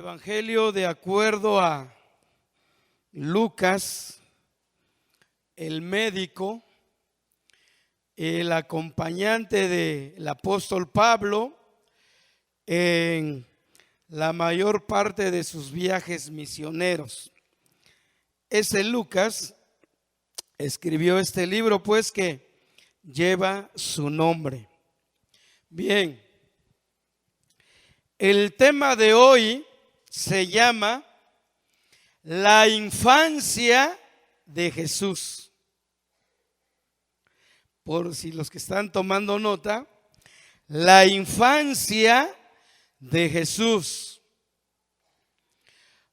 Evangelio de acuerdo a Lucas, el médico, el acompañante del apóstol Pablo en la mayor parte de sus viajes misioneros. Ese Lucas escribió este libro, pues, que lleva su nombre. Bien, el tema de hoy se llama la infancia de Jesús. Por si los que están tomando nota, la infancia de Jesús.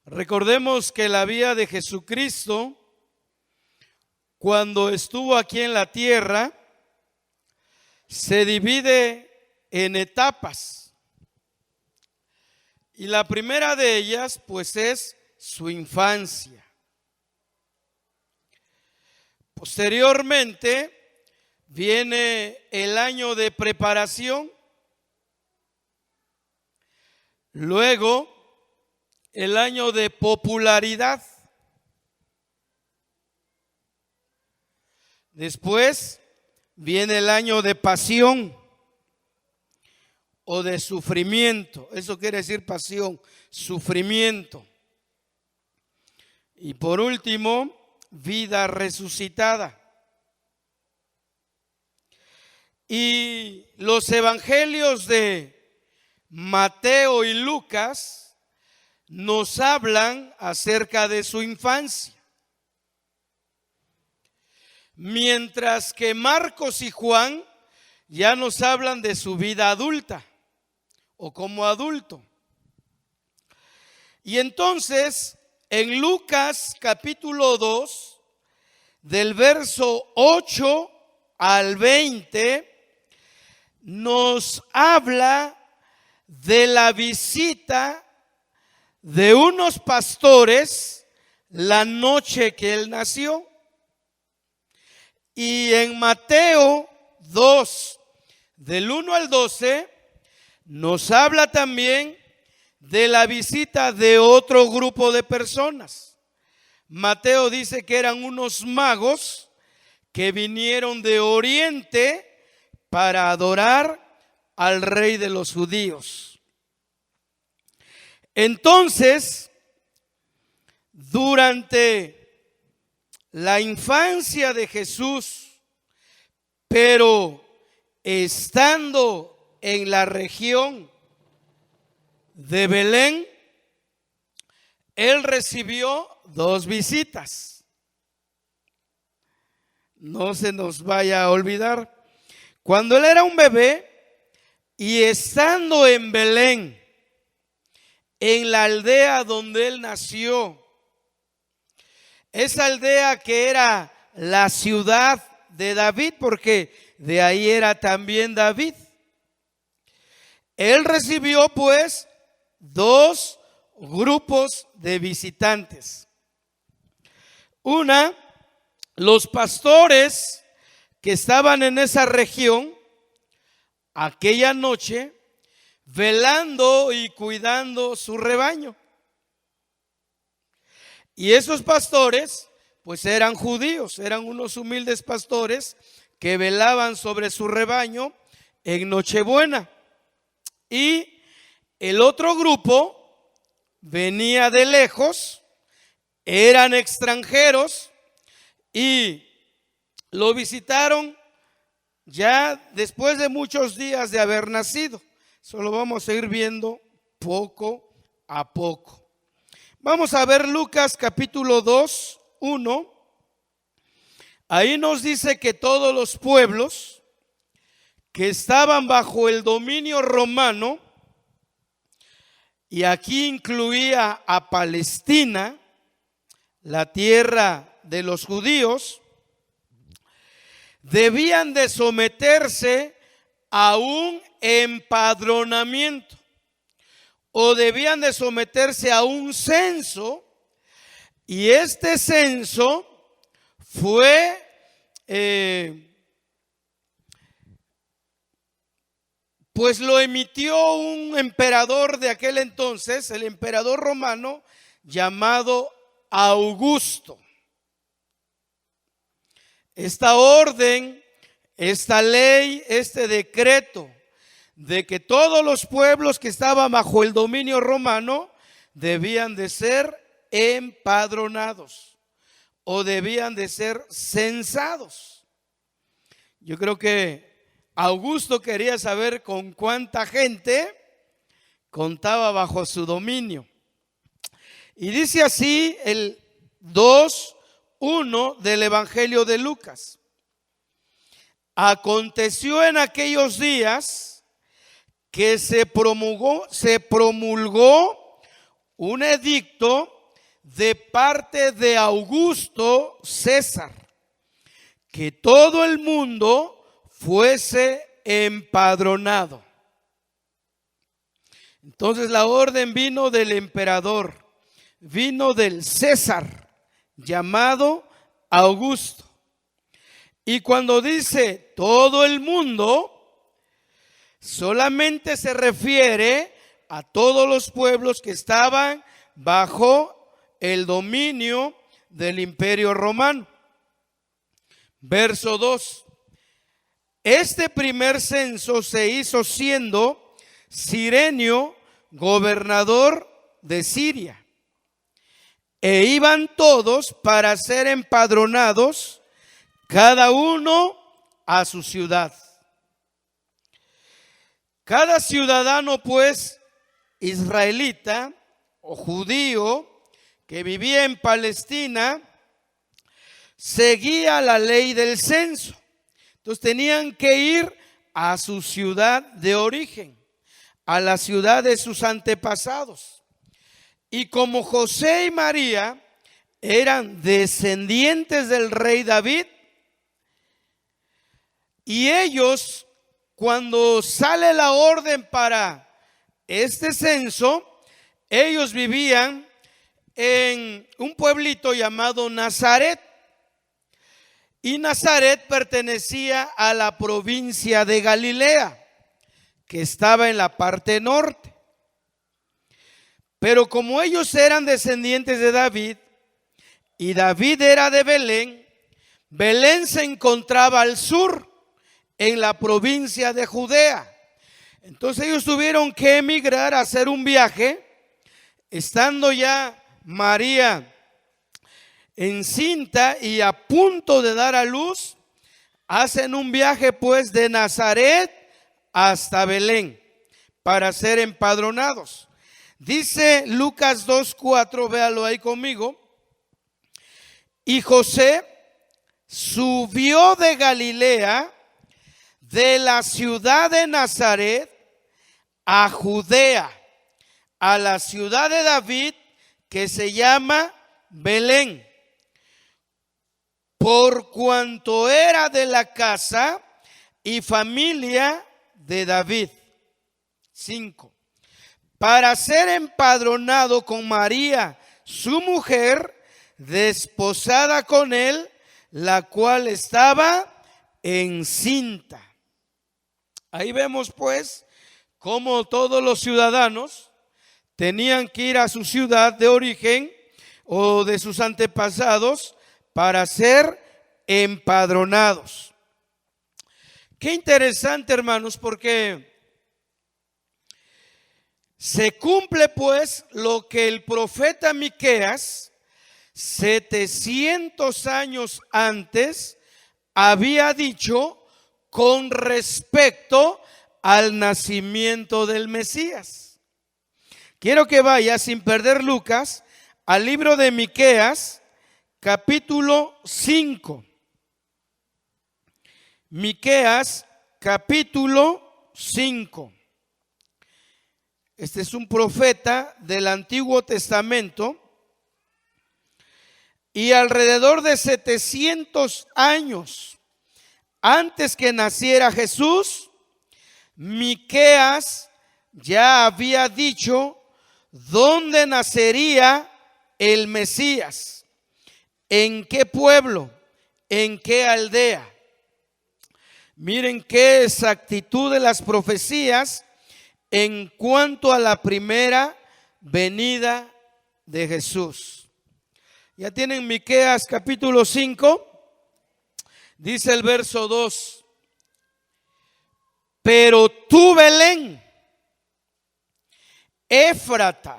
Recordemos que la vida de Jesucristo, cuando estuvo aquí en la tierra, se divide en etapas. Y la primera de ellas, pues, es su infancia. Posteriormente viene el año de preparación. Luego, el año de popularidad. Después viene el año de pasión o de sufrimiento. Eso quiere decir pasión, sufrimiento. Y por último, vida resucitada. Y los evangelios de Mateo y Lucas nos hablan acerca de su infancia, mientras que Marcos y Juan ya nos hablan de su vida adulta o como adulto. Y entonces, en Lucas capítulo 2, del verso 8 al 20, nos habla de la visita de unos pastores la noche que él nació. Y en Mateo 2, del 1 al 12, nos habla también de la visita de otro grupo de personas. Mateo dice que eran unos magos que vinieron de Oriente para adorar al rey de los judíos. Entonces, durante la infancia de Jesús, pero estando en la región de Belén, él recibió dos visitas. No se nos vaya a olvidar. Cuando él era un bebé y estando en Belén, en la aldea donde él nació, esa aldea que era la ciudad de David, porque de ahí era también David, él recibió pues dos grupos de visitantes. Una, los pastores que estaban en esa región aquella noche, velando y cuidando su rebaño. Y esos pastores pues eran judíos, eran unos humildes pastores que velaban sobre su rebaño en Nochebuena. Y el otro grupo venía de lejos, eran extranjeros y lo visitaron ya después de muchos días de haber nacido. Eso lo vamos a ir viendo poco a poco. Vamos a ver Lucas capítulo 2, 1. Ahí nos dice que todos los pueblos que estaban bajo el dominio romano, y aquí incluía a Palestina, la tierra de los judíos, debían de someterse a un empadronamiento o debían de someterse a un censo, y este censo fue pues lo emitió un emperador de aquel entonces, el emperador romano llamado Augusto. Esta orden, esta ley, este decreto de que todos los pueblos que estaban bajo el dominio romano debían de ser empadronados o debían de ser censados. Yo creo que Augusto quería saber con cuánta gente contaba bajo su dominio. Y dice así el 2:1 del Evangelio de Lucas. Aconteció en aquellos días que se promulgó un edicto de parte de Augusto César, que todo el mundo fuese empadronado. Entonces la orden vino del emperador, vino del César, llamado Augusto. Y cuando dice todo el mundo, solamente se refiere a todos los pueblos que estaban bajo el dominio del Imperio Romano. Verso 2. Este primer censo se hizo siendo Cirenio gobernador de Siria, e iban todos para ser empadronados, cada uno a su ciudad. Cada ciudadano, pues, israelita o judío que vivía en Palestina, seguía la ley del censo. Entonces tenían que ir a su ciudad de origen, a la ciudad de sus antepasados. Y como José y María eran descendientes del rey David, y ellos, cuando sale la orden para este censo, ellos vivían en un pueblito llamado Nazaret. Y Nazaret pertenecía a la provincia de Galilea, que estaba en la parte norte. Pero como ellos eran descendientes de David, y David era de Belén, Belén se encontraba al sur, en la provincia de Judea. Entonces ellos tuvieron que emigrar, a hacer un viaje, estando ya María encinta y a punto de dar a luz. Hacen un viaje pues de Nazaret hasta Belén para ser empadronados. Dice Lucas 2:4, véalo ahí conmigo. Y José subió de Galilea, de la ciudad de Nazaret, a Judea, a la ciudad de David, que se llama Belén, por cuanto era de la casa y familia de David. 5. Para ser empadronado con María, su mujer, desposada con él, la cual estaba encinta. Ahí vemos pues cómo todos los ciudadanos tenían que ir a su ciudad de origen o de sus antepasados para ser empadronados. Qué interesante, hermanos, porque se cumple pues lo que el profeta Miqueas 700 años antes había dicho con respecto al nacimiento del Mesías. Quiero que vaya, sin perder Lucas, al libro de Miqueas, capítulo 5. Miqueas, capítulo 5. Este es un profeta del Antiguo Testamento, y alrededor de 700 años antes que naciera Jesús, Miqueas ya había dicho dónde nacería el Mesías, en qué pueblo, en qué aldea. Miren qué exactitud de las profecías en cuanto a la primera venida de Jesús. Ya tienen Miqueas capítulo 5, dice el verso 2: pero tú, Belén, Éfrata,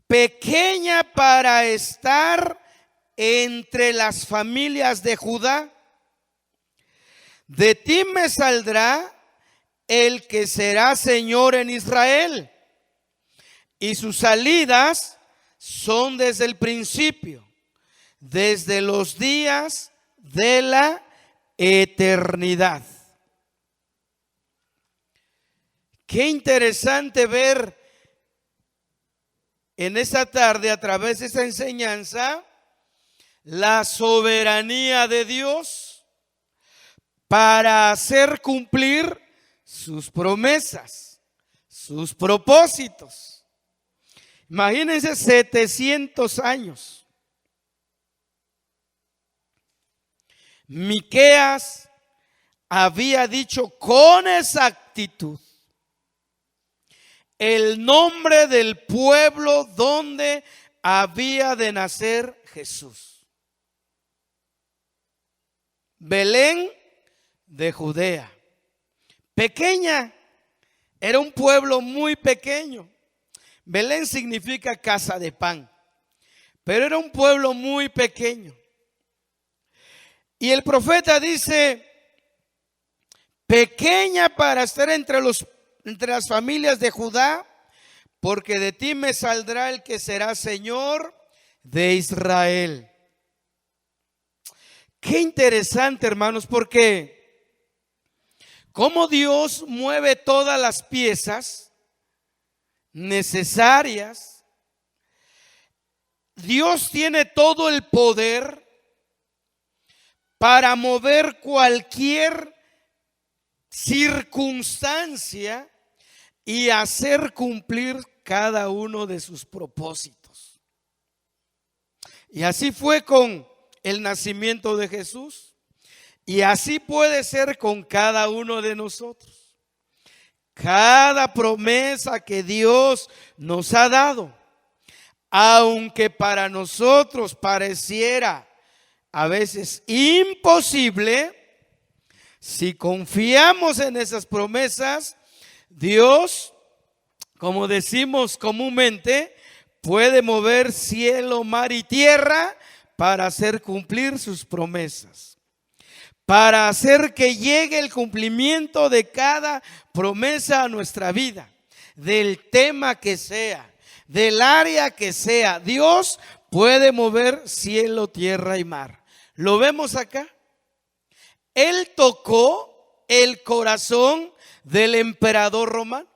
pequeña para estar entre las familias de Judá, de ti me saldrá el que será Señor en Israel, y sus salidas son desde el principio, desde los días de la eternidad. Qué interesante ver en esta tarde, a través de esta enseñanza, la soberanía de Dios para hacer cumplir sus promesas, sus propósitos. Imagínense 700 años. Miqueas había dicho con exactitud el nombre del pueblo donde había de nacer Jesús: Belén de Judea. Pequeña, era un pueblo muy pequeño. Belén significa casa de pan, pero era un pueblo muy pequeño. Y el profeta dice: pequeña para estar entre las familias de Judá, porque de ti me saldrá el que será Señor de Israel. Qué interesante, hermanos, porque cómo Dios mueve todas las piezas necesarias. Dios tiene todo el poder para mover cualquier circunstancia y hacer cumplir cada uno de sus propósitos. Y así fue con el nacimiento de Jesús, y así puede ser con cada uno de nosotros. Cada promesa que Dios nos ha dado, aunque para nosotros pareciera a veces imposible, si confiamos en esas promesas, Dios, como decimos comúnmente, puede mover cielo, mar y tierra para hacer cumplir sus promesas, para hacer que llegue el cumplimiento de cada promesa a nuestra vida, del tema que sea, del área que sea. Dios puede mover cielo, tierra y mar. ¿Lo vemos acá? Él tocó el corazón del emperador romano.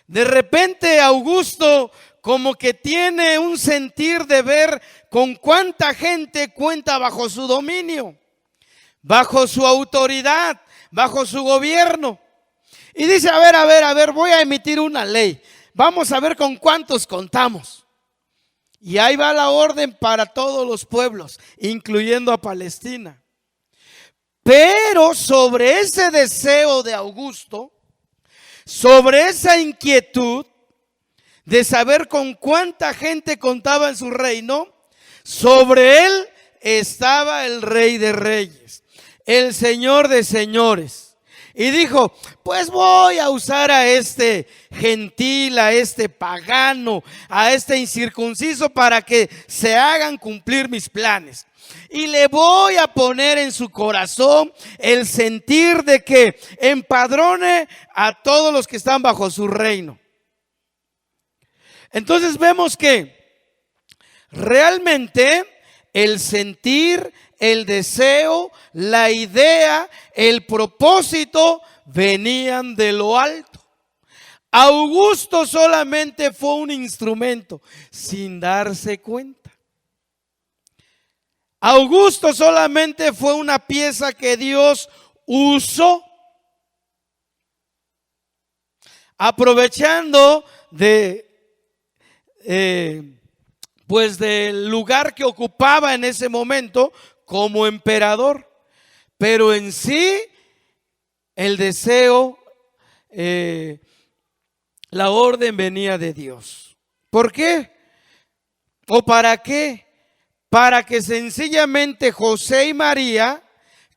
De repente Augusto como que tiene un sentir de ver con cuánta gente cuenta bajo su dominio, bajo su autoridad, bajo su gobierno. Y dice: a ver, voy a emitir una ley. Vamos a ver con cuántos contamos. Y ahí va la orden para todos los pueblos, incluyendo a Palestina. Pero sobre ese deseo de Augusto, sobre esa inquietud de saber con cuánta gente contaba en su reino, sobre él estaba el Rey de Reyes, el Señor de Señores. Y dijo: pues voy a usar a este gentil, a este pagano, a este incircunciso para que se hagan cumplir mis planes. Y le voy a poner en su corazón el sentir de que empadrone a todos los que están bajo su reino. Entonces vemos que realmente el sentir, el deseo, la idea, el propósito venían de lo alto. Augusto solamente fue un instrumento sin darse cuenta. Augusto solamente fue una pieza que Dios usó, aprovechando de pues del lugar que ocupaba en ese momento como emperador. Pero en sí, el deseo, la orden venía de Dios. ¿Por qué? ¿O para qué? Para que sencillamente José y María,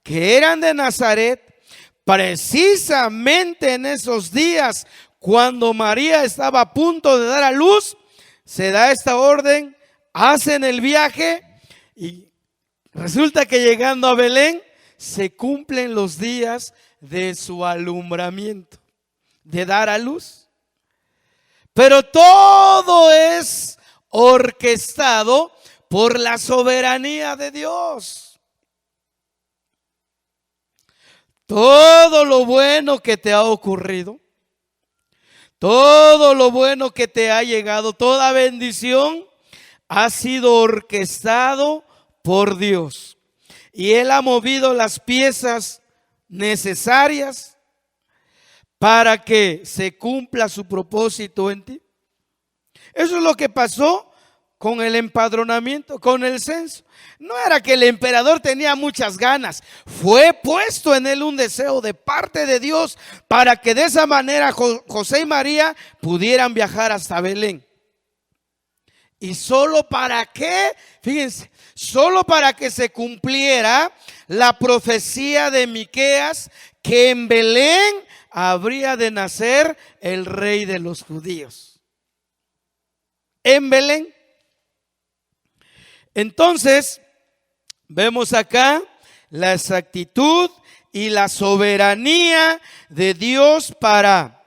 que eran de Nazaret, precisamente en esos días, cuando María estaba a punto de dar a luz, se da esta orden, hacen el viaje y resulta que llegando a Belén se cumplen los días de su alumbramiento, de dar a luz. Pero todo es orquestado por la soberanía de Dios. Todo lo bueno que te ha ocurrido, todo lo bueno que te ha llegado, toda bendición ha sido orquestado por Dios. Y Él ha movido las piezas necesarias para que se cumpla su propósito en ti. Eso es lo que pasó con el empadronamiento, con el censo. No era que el emperador tenía muchas ganas, fue puesto en él un deseo de parte de Dios para que de esa manera José y María pudieran viajar hasta Belén. ¿Y solo para qué? Fíjense, solo para que se cumpliera la profecía de Miqueas, que en Belén habría de nacer el rey de los judíos. En Belén. Entonces, vemos acá la exactitud y la soberanía de Dios para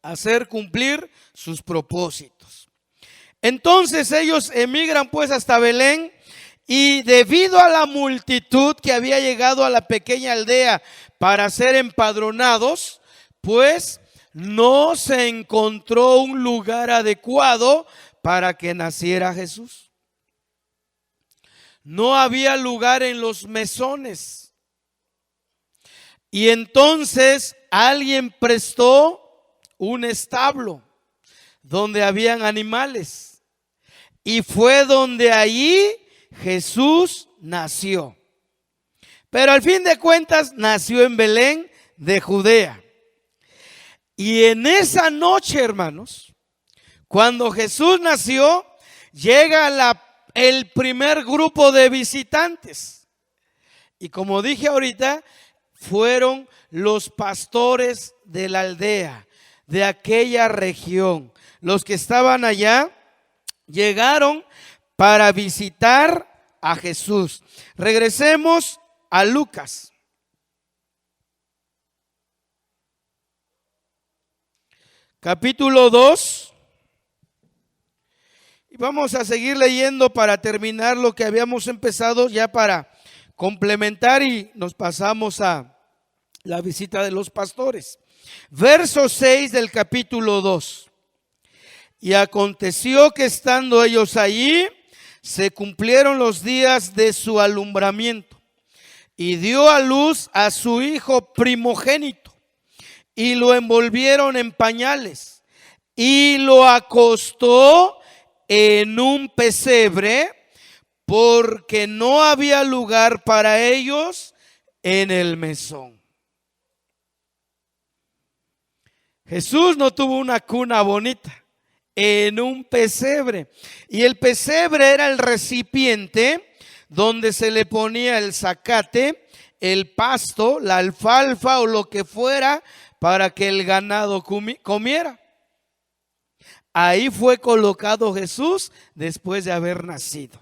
hacer cumplir sus propósitos. Entonces ellos emigran pues hasta Belén, y debido a la multitud que había llegado a la pequeña aldea para ser empadronados, pues no se encontró un lugar adecuado para que naciera Jesús. No había lugar en los mesones. Y entonces alguien prestó un establo donde habían animales. Y fue donde allí Jesús nació. Pero al fin de cuentas nació en Belén de Judea. Y en esa noche, hermanos, cuando Jesús nació, llega el primer grupo de visitantes. Y como dije ahorita, fueron los pastores de la aldea, de aquella región. Los que estaban allá llegaron para visitar a Jesús. Regresemos a Lucas. Capítulo 2. Y vamos a seguir leyendo para terminar lo que habíamos empezado, ya para complementar, y nos pasamos a la visita de los pastores. Verso 6 del capítulo 2. Y aconteció que estando ellos allí, se cumplieron los días de su alumbramiento, y dio a luz a su hijo primogénito, y lo envolvieron en pañales, y lo acostó en un pesebre, porque no había lugar para ellos en el mesón. Jesús no tuvo una cuna bonita, en un pesebre. Y el pesebre era el recipiente donde se le ponía el zacate, el pasto, la alfalfa o lo que fuera para que el ganado comiera. Ahí fue colocado Jesús después de haber nacido.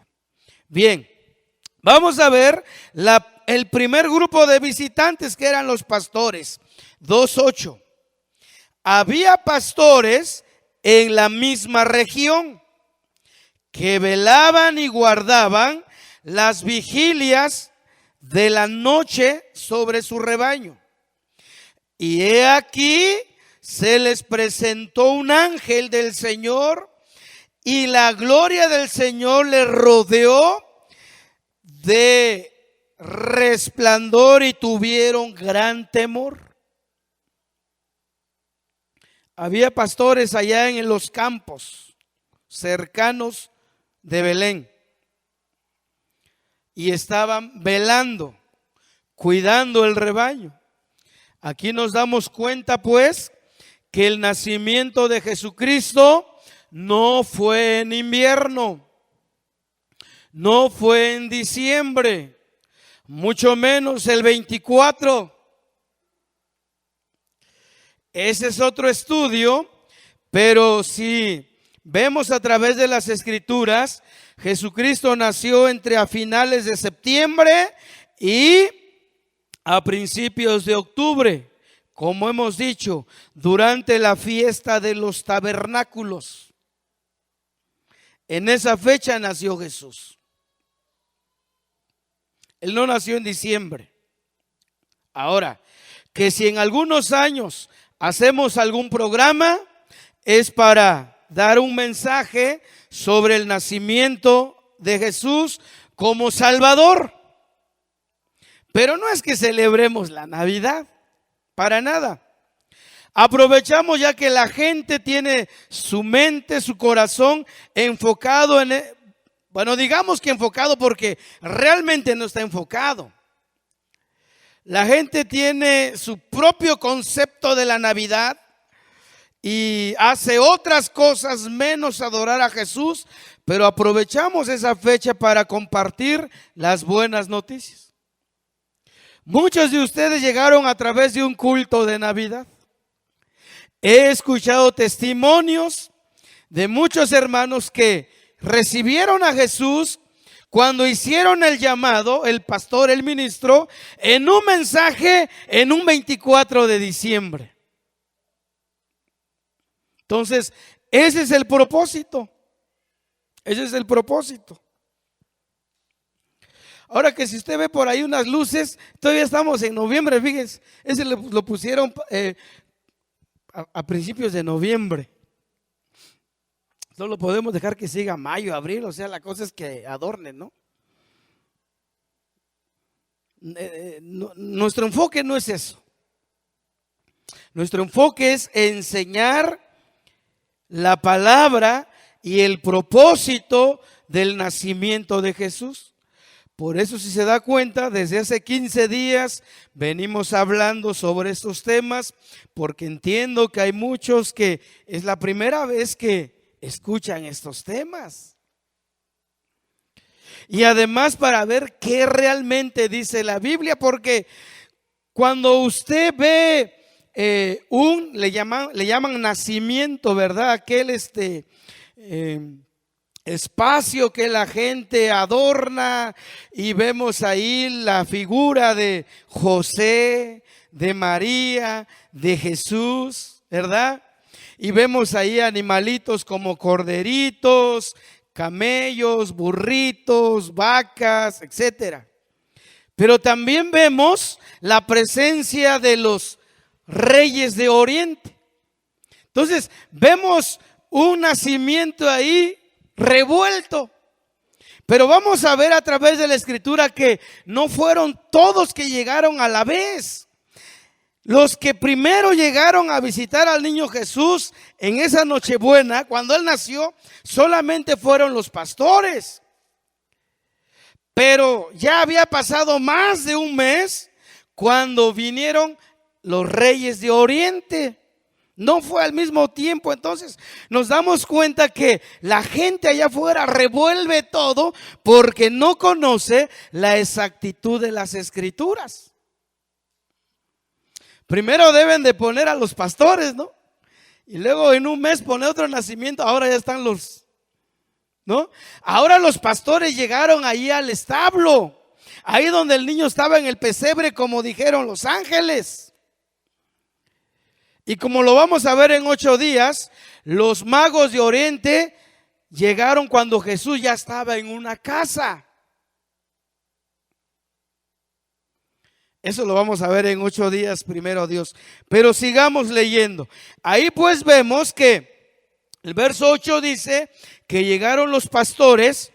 Bien, vamos a ver el primer grupo de visitantes, que eran los pastores. 2:8. Había pastores en la misma región que velaban y guardaban las vigilias de la noche sobre su rebaño. Y he aquí, se les presentó un ángel del Señor, y la gloria del Señor les rodeó de resplandor, y tuvieron gran temor. Había pastores allá en los campos cercanos de Belén. Y estaban velando, cuidando el rebaño. Aquí nos damos cuenta pues que el nacimiento de Jesucristo no fue en invierno, no fue en diciembre, mucho menos el 24. Ese es otro estudio, pero si vemos a través de las Escrituras, Jesucristo nació a finales de septiembre y a principios de octubre, como hemos dicho, durante la fiesta de los tabernáculos. En esa fecha nació Jesús. Él no nació en diciembre. Ahora, que si en algunos años hacemos algún programa, es para dar un mensaje sobre el nacimiento de Jesús como Salvador. Pero no es que celebremos la Navidad, para nada. Aprovechamos ya que la gente tiene su mente, su corazón enfocado en, bueno, digamos que enfocado porque realmente no está enfocado. La gente tiene su propio concepto de la Navidad y hace otras cosas menos adorar a Jesús, pero aprovechamos esa fecha para compartir las buenas noticias. Muchos de ustedes llegaron a través de un culto de Navidad. He escuchado testimonios de muchos hermanos que recibieron a Jesús cuando hicieron el llamado, el pastor, el ministro, en un mensaje en un 24 de diciembre. Entonces, ese es el propósito. Ese es el propósito. Ahora que si usted ve por ahí unas luces, todavía estamos en noviembre, fíjense. Ese lo pusieron a principios de noviembre. Solo podemos dejar que siga mayo, abril, o sea, la cosa es que adornen, ¿no? Nuestro enfoque no es eso. Nuestro enfoque es enseñar la palabra y el propósito del nacimiento de Jesús. Por eso, si se da cuenta, desde hace 15 días venimos hablando sobre estos temas, porque entiendo que hay muchos que es la primera vez que escuchan estos temas. Y además para ver qué realmente dice la Biblia, porque cuando usted ve le llaman nacimiento, ¿verdad? Aquel espacio que la gente adorna y vemos ahí la figura de José, de María, de Jesús, ¿verdad? Y vemos ahí animalitos como corderitos, camellos, burritos, vacas, etcétera. Pero también vemos la presencia de los reyes de Oriente. Entonces, vemos un nacimiento ahí revuelto. Pero vamos a ver a través de la Escritura que no fueron todos que llegaron a la vez. Los que primero llegaron a visitar al niño Jesús en esa Nochebuena, cuando él nació, solamente fueron los pastores. Pero ya había pasado más de un mes cuando vinieron los reyes de Oriente. No fue al mismo tiempo. Entonces nos damos cuenta que la gente allá afuera revuelve todo porque no conoce la exactitud de las Escrituras. Primero deben de poner a los pastores, ¿no? Y luego en un mes poner otro nacimiento. Ahora ya están ¿no? Ahora los pastores llegaron ahí al establo, ahí donde el niño estaba en el pesebre, como dijeron los ángeles. Y como lo vamos a ver en 8 días, los magos de Oriente llegaron cuando Jesús ya estaba en una casa. Eso lo vamos a ver en 8 días, primero Dios. Pero sigamos leyendo. Ahí pues vemos que el verso 8 dice que llegaron los pastores,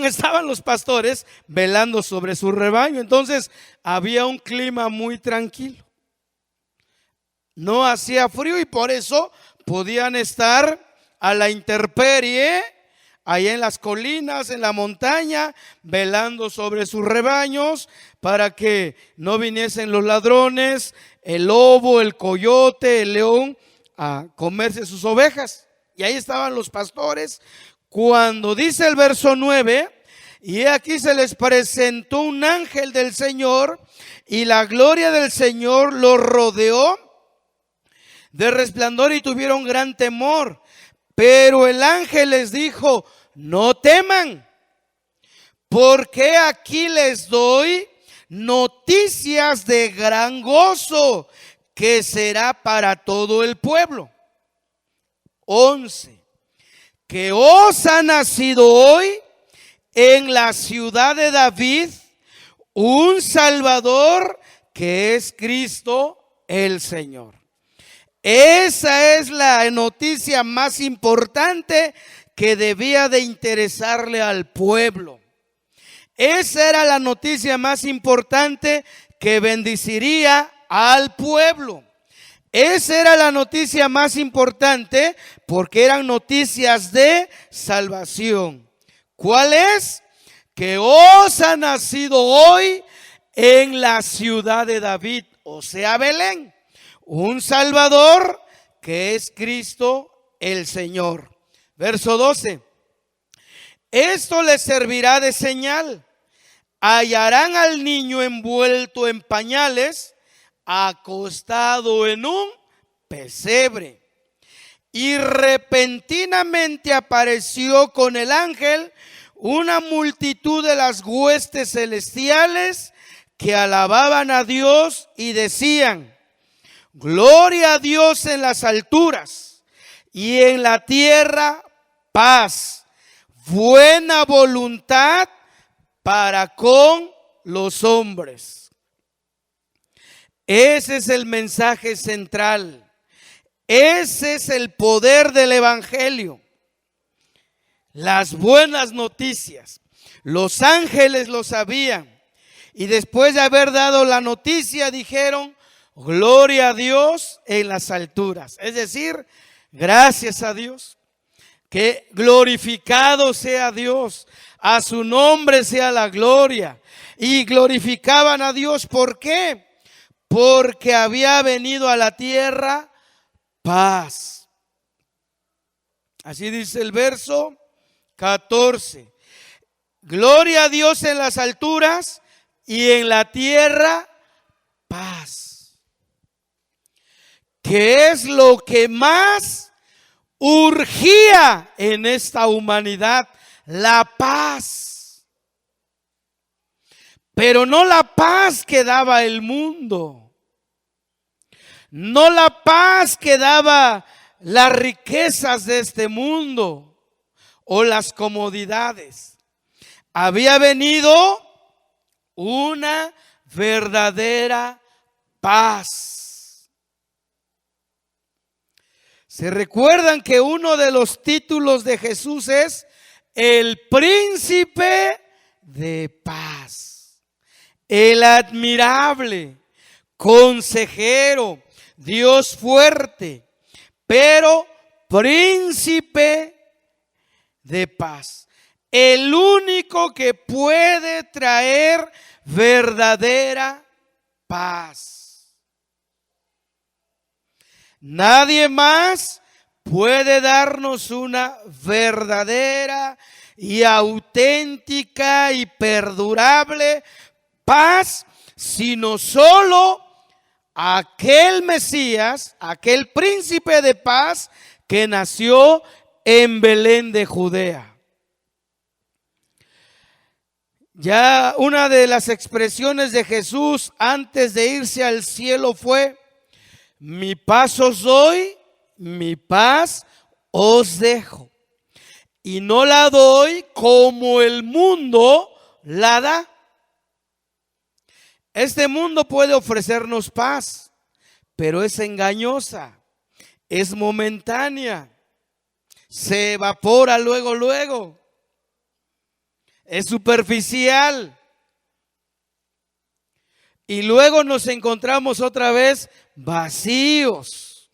estaban los pastores velando sobre su rebaño. Entonces había un clima muy tranquilo. No hacía frío y por eso podían estar a la intemperie, allá en las colinas, en la montaña, velando sobre sus rebaños para que no viniesen los ladrones, el lobo, el coyote, el león a comerse sus ovejas. Y ahí estaban los pastores. Cuando dice el verso 9, y aquí se les presentó un ángel del Señor y la gloria del Señor los rodeó de resplandor y tuvieron gran temor. Pero el ángel les dijo: no teman, porque aquí les doy noticias de gran gozo que será para todo el pueblo. 11. Que os ha nacido hoy en la ciudad de David un Salvador, que es Cristo el Señor. Esa es la noticia más importante que debía de interesarle al pueblo. Esa era la noticia más importante que bendeciría al pueblo. Esa era la noticia más importante porque eran noticias de salvación. ¿Cuál es? Que os ha nacido hoy en la ciudad de David, o sea, Belén, un Salvador, que es Cristo el Señor. Verso 12. Esto les servirá de señal. Hallarán al niño envuelto en pañales, acostado en un pesebre. Y repentinamente apareció con el ángel una multitud de las huestes celestiales que alababan a Dios y decían: gloria a Dios en las alturas y en la tierra paz, buena voluntad para con los hombres. Ese es el mensaje central. Ese es el poder del evangelio. Las buenas noticias. Los ángeles lo sabían. Y después de haber dado la noticia dijeron: gloria a Dios en las alturas. Es decir, gracias a Dios. Que glorificado sea Dios. A su nombre sea la gloria. Y glorificaban a Dios. ¿Por qué? Porque había venido a la tierra paz. Así dice el verso 14. Gloria a Dios en las alturas y en la tierra paz. ¿Qué es lo que más urgía en esta humanidad? La paz. Pero no la paz que daba el mundo. No la paz que daba las riquezas de este mundo o las comodidades. Había venido una verdadera paz. ¿Se recuerdan que uno de los títulos de Jesús es el príncipe de paz? El admirable, consejero, Dios fuerte, pero príncipe de paz. El único que puede traer verdadera paz. Nadie más puede darnos una verdadera y auténtica y perdurable paz, sino solo aquel Mesías, aquel príncipe de paz que nació en Belén de Judea. Ya una de las expresiones de Jesús antes de irse al cielo fue: mi paz os doy, mi paz os dejo. Y no la doy como el mundo la da. Este mundo puede ofrecernos paz, pero es engañosa, es momentánea, se evapora luego, es superficial. Y luego nos encontramos otra vez vacíos.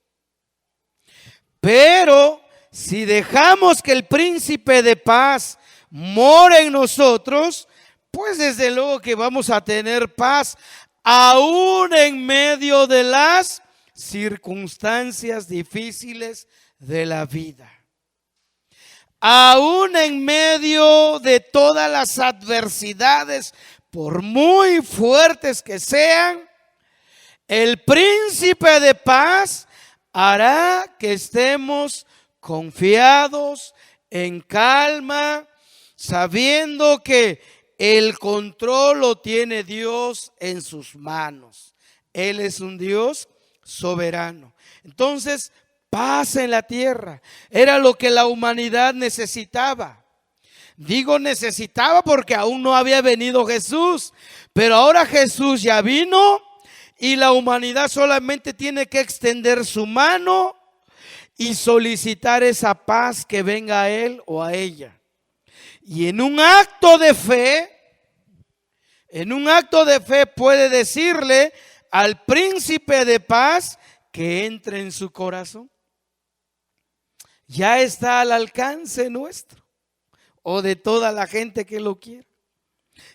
Pero si dejamos que el príncipe de paz more en nosotros, pues desde luego que vamos a tener paz aún en medio de las circunstancias difíciles de la vida. Aún en medio de todas las adversidades, por muy fuertes que sean, el príncipe de paz hará que estemos confiados, en calma, sabiendo que el control lo tiene Dios en sus manos. Él es un Dios soberano. Entonces, paz en la tierra era lo que la humanidad necesitaba. Digo necesitaba porque aún no había venido Jesús, pero ahora Jesús ya vino y la humanidad solamente tiene que extender su mano y solicitar esa paz que venga a él o a ella. Y en un acto de fe, puede decirle al príncipe de paz que entre en su corazón. Ya está al alcance nuestro o de toda la gente que lo quiere.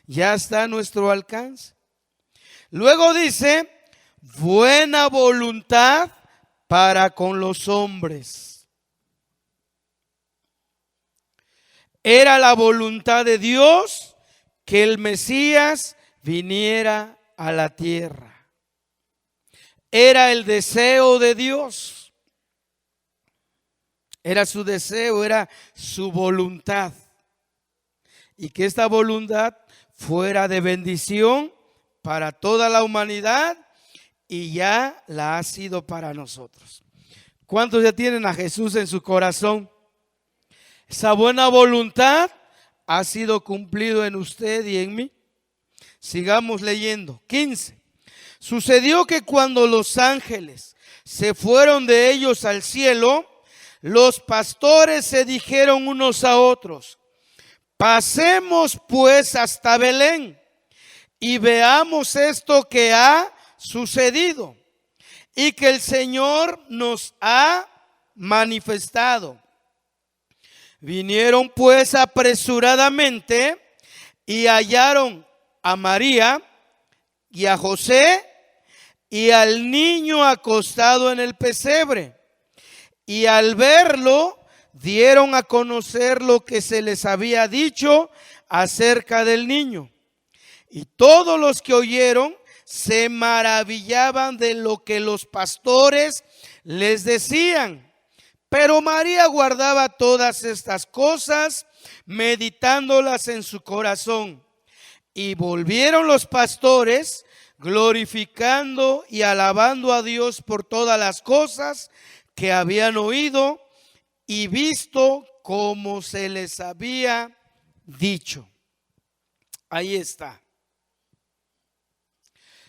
Ya está a nuestro alcance. Luego dice, buena voluntad para con los hombres. Era la voluntad de Dios que el Mesías viniera a la tierra. Era el deseo de Dios. Era su deseo, era su voluntad. Y que esta voluntad fuera de bendición para toda la humanidad y ya la ha sido para nosotros. ¿Cuántos ya tienen a Jesús en su corazón? Esa buena voluntad ha sido cumplido en usted y en mí. Sigamos leyendo. 15. Sucedió que cuando los ángeles se fueron de ellos al cielo, los pastores se dijeron unos a otros, pasemos pues hasta Belén y veamos esto que ha sucedido y que el Señor nos ha manifestado. Vinieron pues apresuradamente y hallaron a María y a José y al niño acostado en el pesebre. Y al verlo, dieron a conocer lo que se les había dicho acerca del niño. Y todos los que oyeron se maravillaban de lo que los pastores les decían. Pero María guardaba todas estas cosas, meditándolas en su corazón. Y volvieron los pastores, glorificando y alabando a Dios por todas las cosas que habían oído y visto como se les había dicho. Ahí está.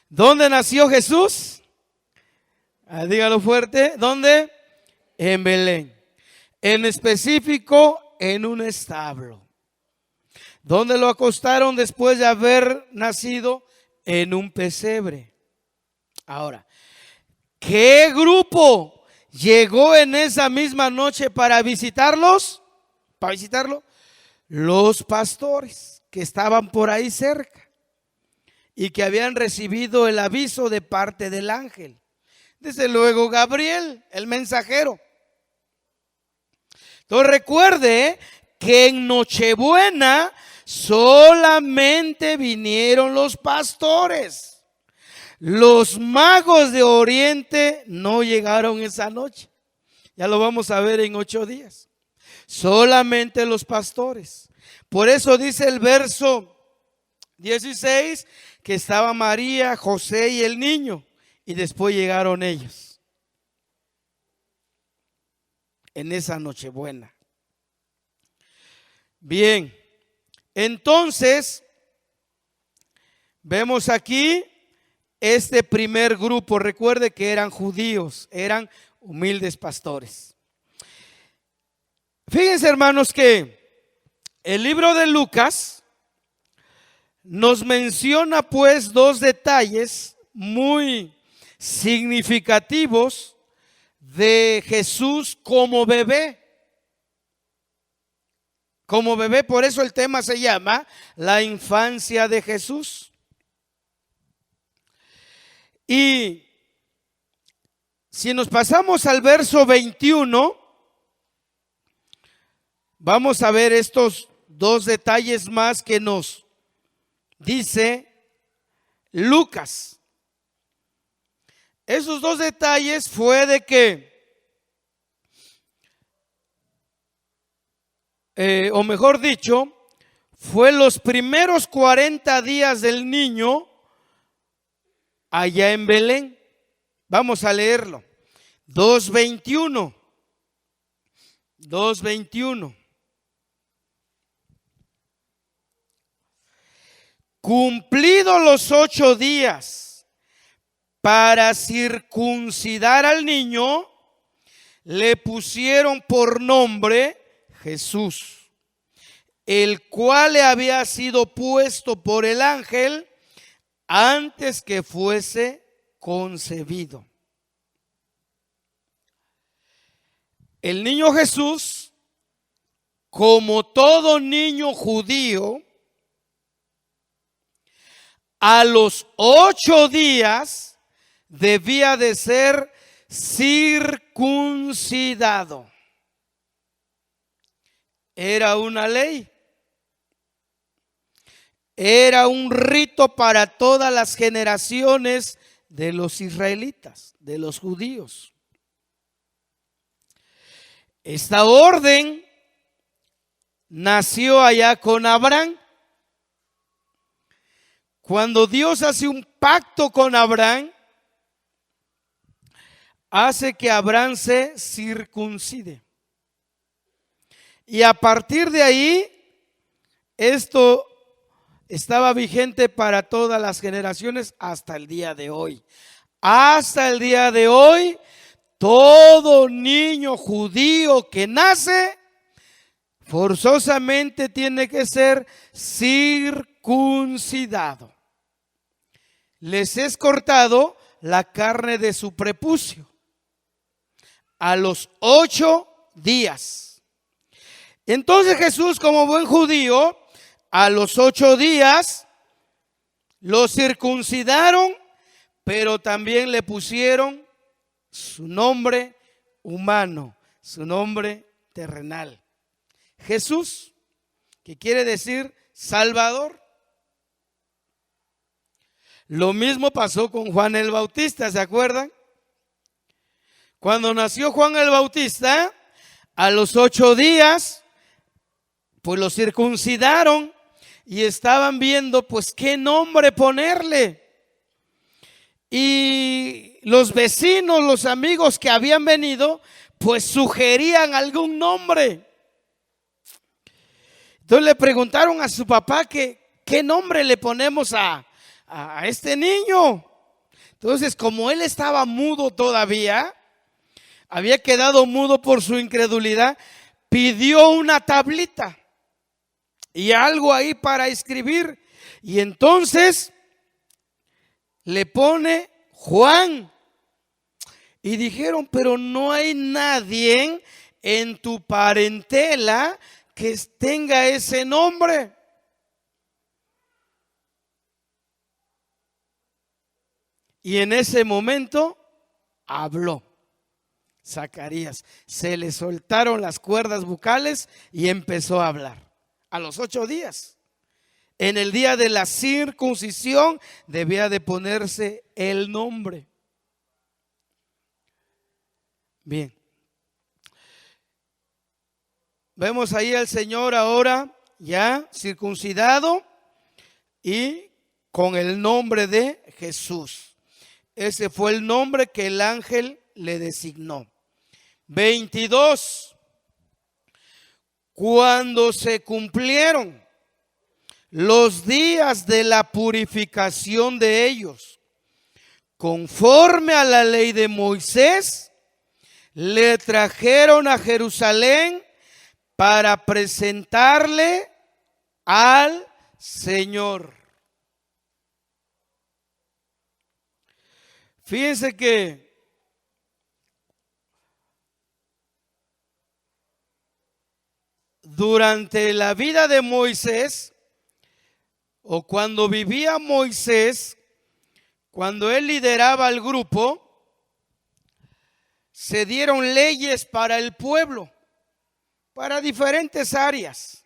¿Dónde nació Jesús? Dígalo fuerte. ¿Dónde? En Belén. En específico, en un establo. ¿Dónde lo acostaron después de haber nacido? En un pesebre. Ahora, ¿qué grupo llegó en esa misma noche para visitarlos? Para visitarlo, los pastores que estaban por ahí cerca y que habían recibido el aviso de parte del ángel. Desde luego Gabriel, el mensajero. Entonces recuerde que en Nochebuena solamente vinieron los pastores. Los magos de Oriente no llegaron esa noche. Ya lo vamos a ver en 8 días. Solamente los pastores. Por eso dice el verso 16 que estaba María, José y el niño. Y después llegaron ellos. En esa Nochebuena. Bien. Entonces, vemos aquí este primer grupo. Recuerde que eran judíos, eran humildes pastores. Fíjense, hermanos, que el libro de Lucas nos menciona pues 2 detalles muy significativos de Jesús como bebé. como bebé. Por eso el tema se llama la infancia de Jesús. Y si nos pasamos al verso 21, vamos a ver estos dos detalles más que nos dice Lucas. Esos dos detalles fue de que, o mejor dicho, fue los primeros 40 días del niño allá en Belén. Vamos a leerlo. 2:21. 2:21. Cumplidos los 8 días para circuncidar al niño, le pusieron por nombre Jesús, el cual le había sido puesto por el ángel antes que fuese concebido. El niño Jesús, como todo niño judío, a los 8 días debía de ser circuncidado. Era una ley. Era un rito para todas las generaciones de los israelitas, de los judíos. Esta orden nació allá con Abraham. Cuando Dios hace un pacto con Abraham, hace que Abraham se circuncide. Y a partir de ahí, esto estaba vigente para todas las generaciones hasta el día de hoy. Hasta el día de hoy, todo niño judío que nace, forzosamente tiene que ser circuncidado. Les es cortado la carne de su prepucio a los 8 días. Entonces Jesús, como buen judío, a los 8 días lo circuncidaron, pero también le pusieron su nombre humano, su nombre terrenal. Jesús, que quiere decir Salvador. Lo mismo pasó con Juan el Bautista, ¿se acuerdan? Cuando nació Juan el Bautista, a los 8 días, pues lo circuncidaron y estaban viendo pues qué nombre ponerle. Y los vecinos, los amigos que habían venido, pues sugerían algún nombre. Entonces le preguntaron a su papá que qué nombre le ponemos a este niño. Entonces, como él estaba mudo todavía, había quedado mudo por su incredulidad, pidió una tablita y algo ahí para escribir. Y entonces le pone Juan. Y dijeron, pero no hay nadie en tu parentela que tenga ese nombre. Y en ese momento habló Zacarías. Se le soltaron las cuerdas bucales y empezó a hablar. A los 8 días. En el día de la circuncisión debía de ponerse el nombre. Bien. Vemos ahí al Señor ahora ya circuncidado y con el nombre de Jesús. Ese fue el nombre que el ángel le designó. 22. Cuando se cumplieron los días de la purificación de ellos, conforme a la ley de Moisés, le trajeron a Jerusalén para presentarle al Señor. Fíjense que durante la vida de Moisés, o cuando vivía Moisés, cuando él lideraba al grupo, se dieron leyes para el pueblo, para diferentes áreas.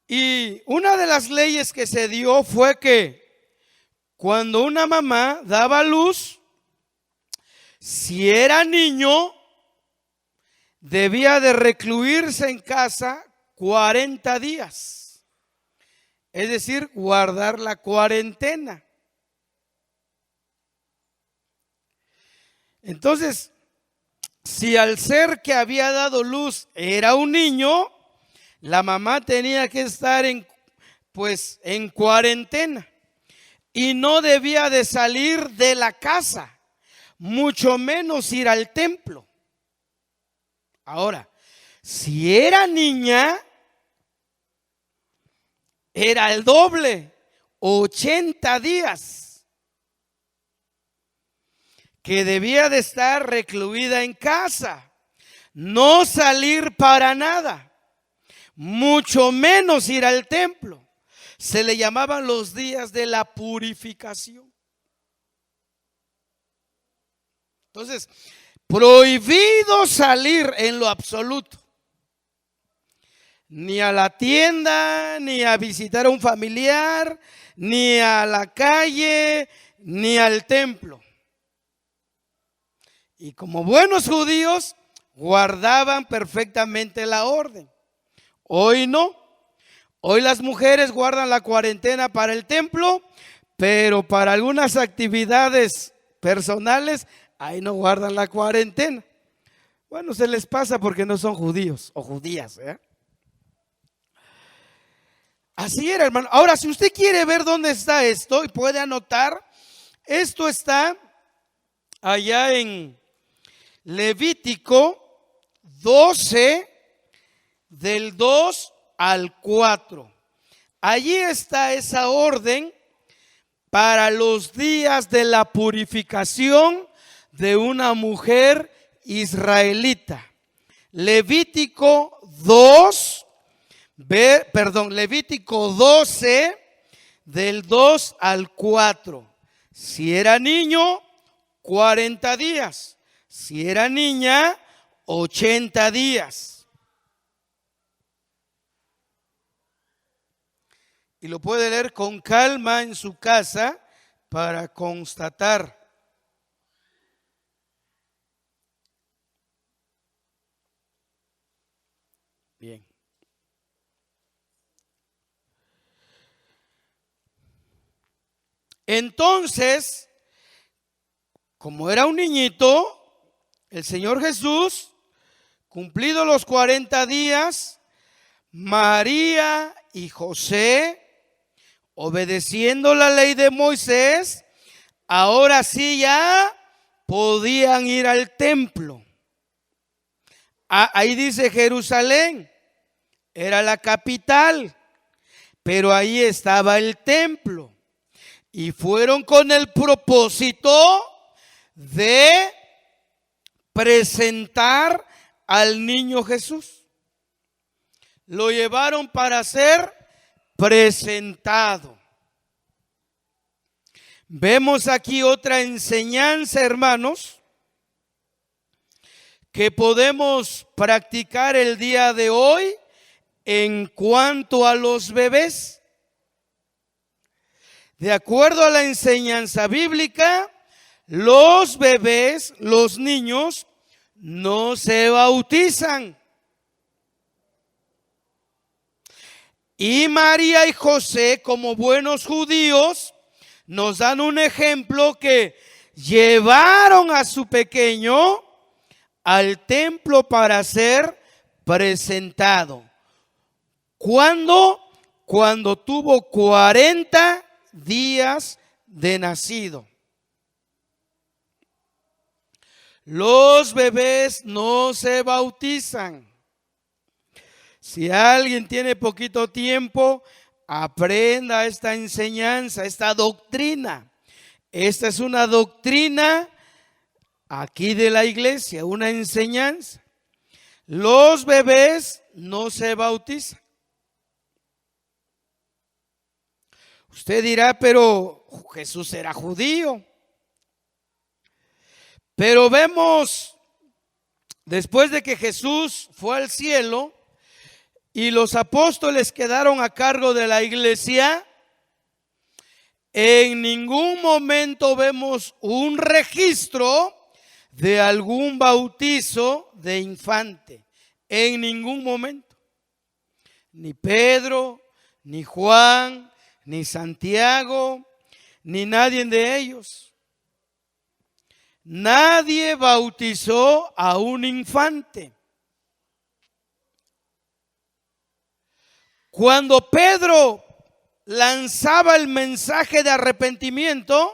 Y una de las leyes que se dio fue que cuando una mamá daba a luz, si era niño, debía de recluirse en casa 40 días. Es decir, guardar la cuarentena. Entonces, si al ser que había dado luz era un niño, la mamá tenía que estar en cuarentena y no debía de salir de la casa, mucho menos ir al templo. Ahora, si era niña, era el doble, 80 días, que debía de estar recluida en casa, no salir para nada, mucho menos ir al templo. Se le llamaban los días de la purificación. Entonces, prohibido salir en lo absoluto, ni a la tienda, ni a visitar a un familiar, ni a la calle, ni al templo. Y como buenos judíos, guardaban perfectamente la orden. Hoy no. Hoy las mujeres guardan la cuarentena para el templo, pero para algunas actividades personales, ahí no guardan la cuarentena. Bueno, se les pasa porque no son judíos o judías, ¿eh? Así era, hermano. Ahora, si usted quiere ver dónde está esto y puede anotar, esto está allá en Levítico 12, del 2 al 4. Allí está esa orden para los días de la purificación de una mujer israelita. Levítico 12, del 2 al 4. Si era niño, 40 días. Si era niña, 80 días. Y lo puede leer con calma en su casa para constatar. Bien. Entonces, como era un niñito, el Señor Jesús, cumplidos los 40 días, María y José, obedeciendo la ley de Moisés, ahora sí ya podían ir al templo. Ahí dice Jerusalén, era la capital, pero ahí estaba el templo. Y fueron con el propósito de presentar al niño Jesús. Lo llevaron para ser presentado. Vemos aquí otra enseñanza, hermanos, que podemos practicar el día de hoy en cuanto a los bebés. De acuerdo a la enseñanza bíblica, los bebés, los niños, no se bautizan. Y María y José, como buenos judíos, nos dan un ejemplo que llevaron a su pequeño al templo para ser presentado. ¿Cuándo? Cuando tuvo 40 días de nacido. Los bebés no se bautizan. Si alguien tiene poquito tiempo, aprenda esta enseñanza, esta doctrina. Esta es una doctrina aquí de la iglesia, una enseñanza. los bebés no se bautizan. Usted dirá, pero Jesús era judío. Pero vemos, después de que Jesús fue al cielo y los apóstoles quedaron a cargo de la iglesia, en ningún momento vemos un registro de algún bautizo de infante. En ningún momento. Ni Pedro, ni Juan, ni Santiago, ni nadie de ellos. Nadie bautizó a un infante. Cuando Pedro lanzaba el mensaje de arrepentimiento,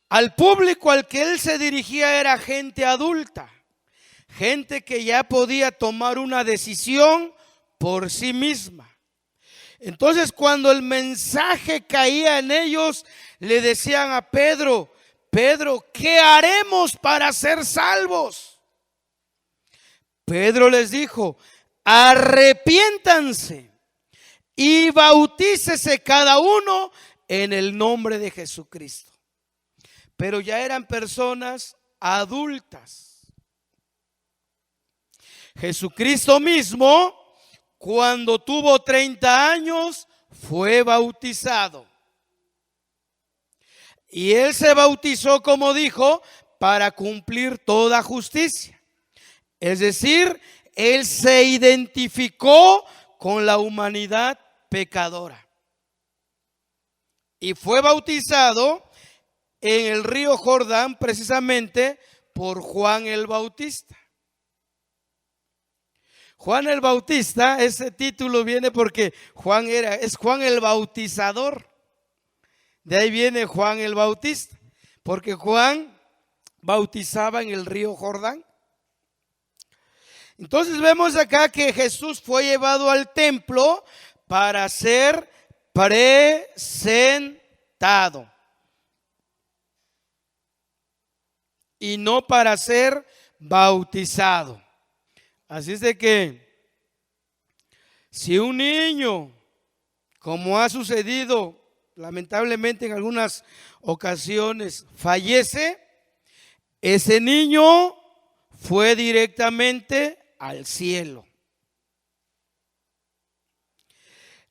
al público al que él se dirigía era gente adulta, gente que ya podía tomar una decisión por sí misma. Entonces, cuando el mensaje caía en ellos, le decían a Pedro, Pedro, ¿qué haremos para ser salvos? Pedro les dijo, arrepiéntanse y bautícese cada uno en el nombre de Jesucristo. Pero ya eran personas adultas. Jesucristo mismo, cuando tuvo 30 años, fue bautizado. Y él se bautizó, como dijo, para cumplir toda justicia. Es decir, él se identificó con la humanidad pecadora. Y fue bautizado en el río Jordán, precisamente por Juan el Bautista. Juan el Bautista, ese título viene porque es Juan el Bautizador. De ahí viene Juan el Bautista, porque Juan bautizaba en el río Jordán. Entonces vemos acá que Jesús fue llevado al templo para ser presentado y no para ser bautizado. Así es de que si un niño, como ha sucedido lamentablemente en algunas ocasiones, fallece, ese niño fue directamente al cielo.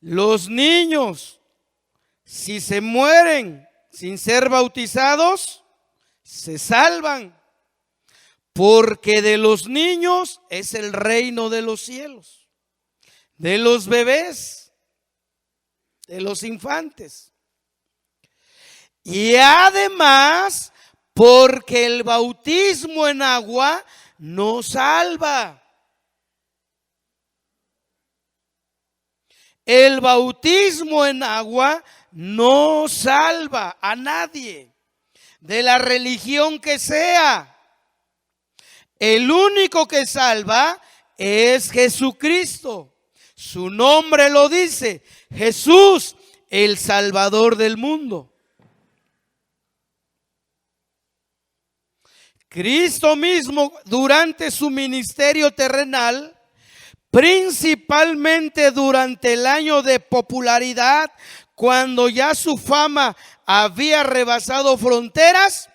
Los niños, si se mueren sin ser bautizados, se salvan, porque de los niños es el reino de los cielos, de los bebés, de los infantes. Y además, porque el bautismo en agua no salva. El bautismo en agua no salva a nadie, de la religión que sea. El único que salva es Jesucristo. Su nombre lo dice, Jesús, el Salvador del mundo. Cristo mismo, durante su ministerio terrenal, principalmente durante el año de popularidad, cuando ya su fama había rebasado fronteras,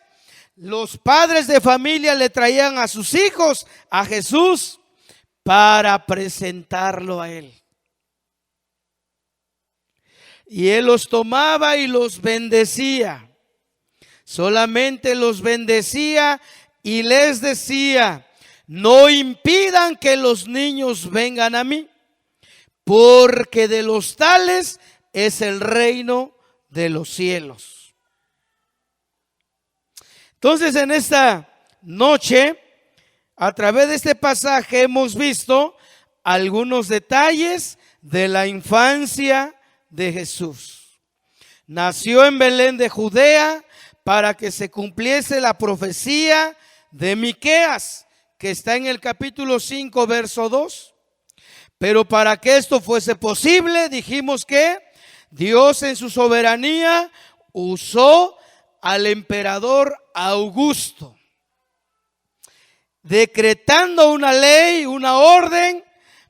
los padres de familia le traían a sus hijos a Jesús para presentarlo a él. Y él los tomaba y los bendecía. Solamente los bendecía y les decía: no impidan que los niños vengan a mí, porque de los tales es el reino de los cielos. Entonces, en esta noche, a través de este pasaje, hemos visto algunos detalles de la infancia de Jesús. Nació en Belén de Judea para que se cumpliese la profecía de Miqueas, que está en el capítulo 5, verso 2. Pero para que esto fuese posible, dijimos que Dios en su soberanía usó al emperador Augusto. decretando una ley, una orden,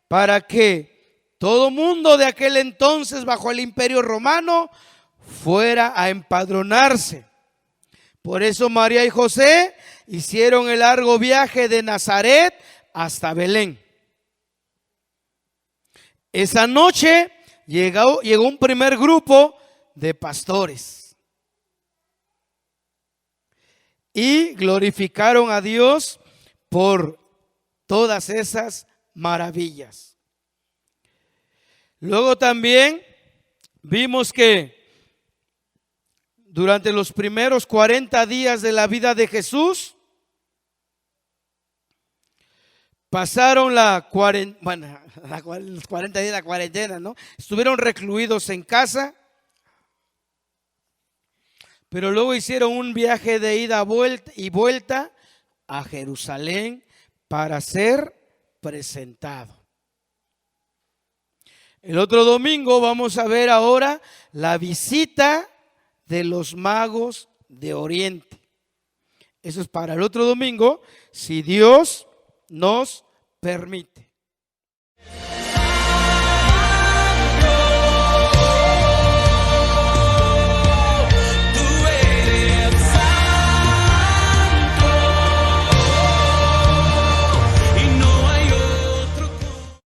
para que todo mundo de aquel entonces bajo el imperio romano fuera a empadronarse. Por eso María y José hicieron el largo viaje de Nazaret hasta Belén. Esa noche llegó un primer grupo de pastores y glorificaron a Dios por todas esas maravillas. Luego también vimos que durante los primeros 40 días de la vida de Jesús, pasaron los 40 días de la cuarentena, ¿no? Estuvieron recluidos en casa, pero luego hicieron un viaje de ida y vuelta a Jerusalén para ser presentado. El otro domingo vamos a ver ahora la visita de los magos de Oriente. Eso es para el otro domingo, si Dios nos permite.